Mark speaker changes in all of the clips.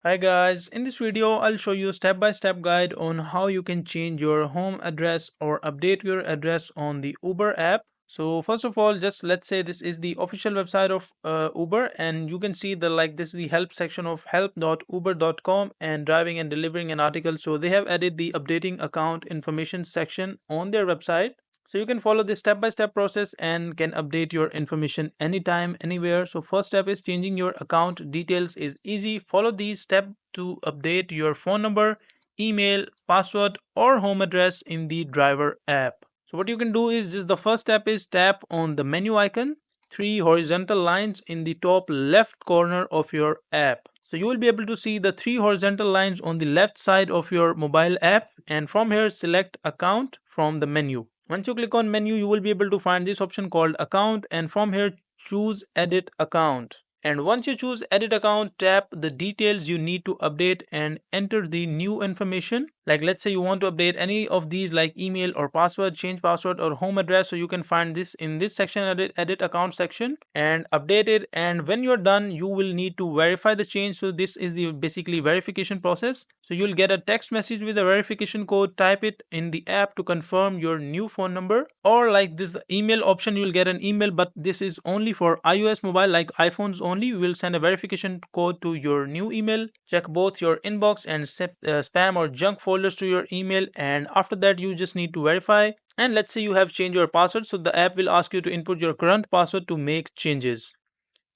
Speaker 1: Hi guys, in this video I'll show you a step-by-step guide on how you can change your home address or update your address on the Uber app. So first of all, just let's say this is the official website of Uber, and you can see this is the help section of help.uber.com and driving and delivering an article. So they have added the updating account information section on their website. So you can follow this step-by-step process and can update your information anytime, anywhere. So first step is changing your account details is easy. Follow these steps to update your phone number, email, password, or home address in the driver app. So what you can do is just the first step is tap on the menu icon, three horizontal lines in the top left corner of your app. So you will be able to see the three horizontal lines on the left side of your mobile app, and from here select account from the menu. Once you click on menu, you will be able to find this option called account, and from here choose edit account. And once you choose edit account, tap the details you need to update and enter the new information. Like let's say you want to update any of these like email or password, change password or home address. So you can find this in this section, edit account section, and update it. And when you're done, you will need to verify the change. So this is the basically verification process. So you'll get a text message with a verification code. Type it in the app to confirm your new phone number, or like this email option, you'll get an email, but this is only for iOS mobile, like iPhones only. We will send a verification code to your new email. Check both your inbox and spam or junk folders to your email, and after that you just need to verify. And let's say you have changed your password, so the app will ask you to input your current password to make changes.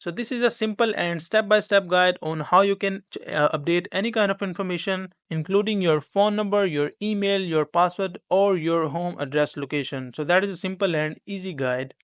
Speaker 1: So this is a simple and step-by-step guide on how you can update any kind of information, including your phone number, your email, your password, or your home address location. So that is a simple and easy guide.